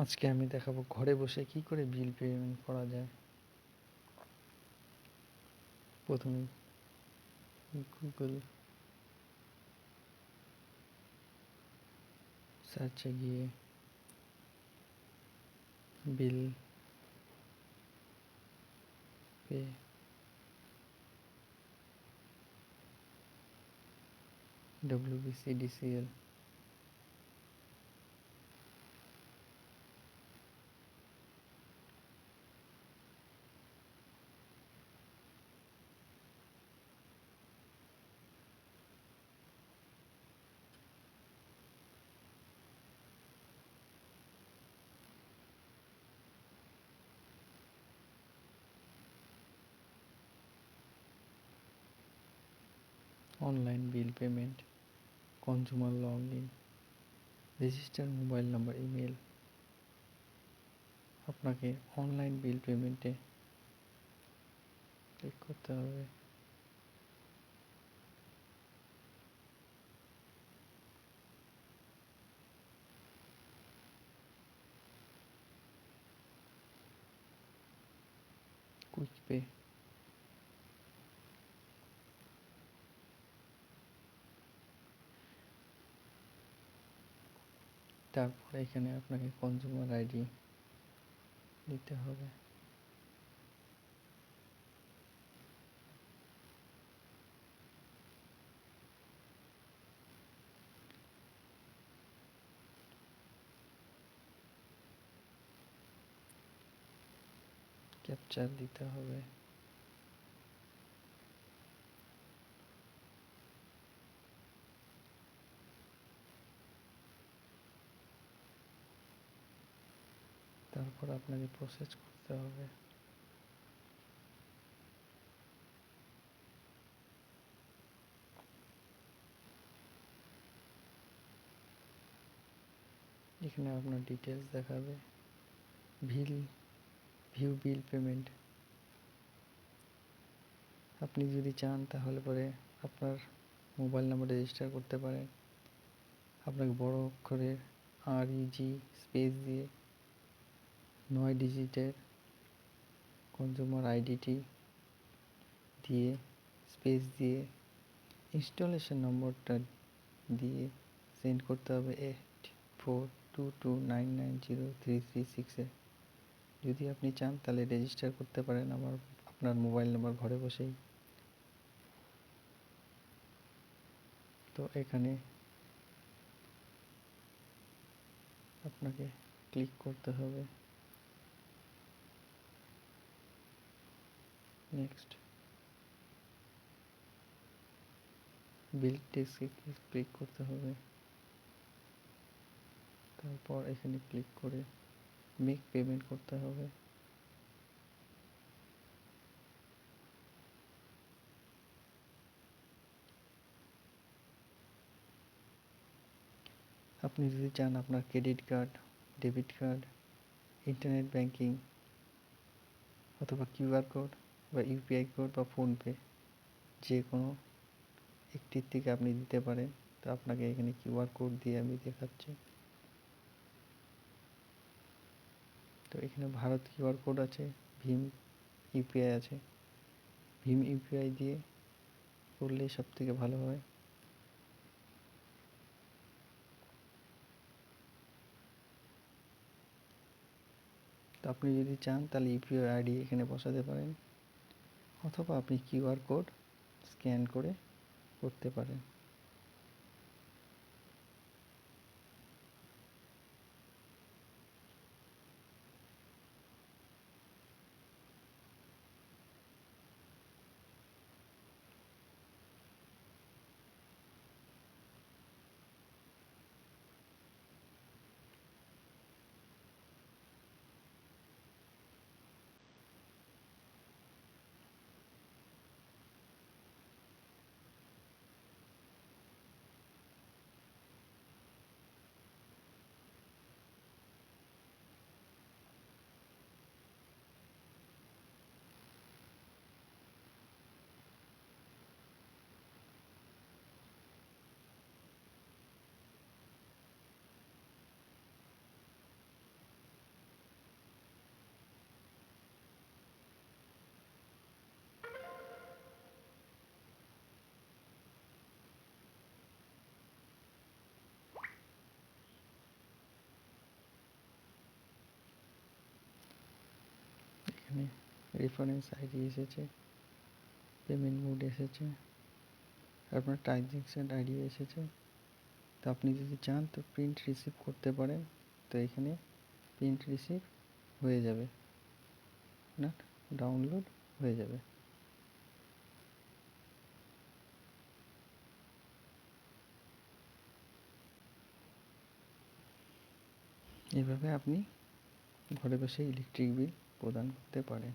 আজকে আমি দেখাবো ঘরে বসে কি করে বিল পেমেন্ট করা যায়। প্রথমে গুগল সার্চে গিয়ে bill pay WBCDCL online bill payment, consumer log in, register mobile number, email. আপনাকে অনলাইন বিল পেমেন্টে ক্লিক করতে হবে। কুইক পে, তারপর এখানে আপনাকে কনজিউমার আইডি দিতে হবে। ক্যাপচার দিতে হবে। তারপর আপনাকে প্রসেস করতে হবে। এখানে আপনার ডিটেলস দেখাবে। ভিউ বিল পেমেন্ট, আপনি যদি চান তাহলে পরে আপনার মোবাইল নাম্বার রেজিস্টার করতে পারেন। আপনাকে বড় অক্ষরে REG স্পেস দিয়ে 9 ডিজিটের কনজিউমার আইডিটি দিয়ে স্পেস দিয়ে ইনস্টলেশন নম্বরটা দিয়ে সেন্ড করতে হবে 8422990336-এ। যদি আপনি চান তাহলে রেজিস্টার করতে পারেন আপনার মোবাইল নাম্বার ঘরে বসেই। তো এখানে আপনাকে ক্লিক করতে হবে। নেক্সট বিল টেক্সটে ক্লিক করতে হবে। তারপর এখানে ক্লিক করে মেক পেমেন্ট করতে হবে। আপনি যদি চান আপনার credit card, debit card, internet banking অথবা QR কোড বা UPI কোড বা ফোনপে যে কোনো একটির থেকে আপনি দিতে পারেন। তো আপনাকে এখানে QR কোড দিয়ে আমি দেখাচ্ছি। তো এখানে ভারত QR কোড আছে, ভীম UPI আছে। ভীম UPI দিয়ে করলে সব থেকে ভালো হয়। তো আপনি যদি চান তাহলে UPI ID এখানে বসাতে পারেন অথবা আপনি QR কোড স্ক্যান করে করতে পারেন। এখানে রেফারেন্স আইডি এসেছে, পেমেন্ট মোড এসেছে, আপনার ট্রানজ্যাকশান আইডি এসেছে। তো আপনি যদি চান তো প্রিন্ট রিসিভ করতে পারেন। তো এখানে প্রিন্ট রিসিভ হয়ে যাবে, না ডাউনলোড হয়ে যাবে। এভাবে আপনি ঘরে বসে ইলেকট্রিক বিল প্রদান করতে পারেন।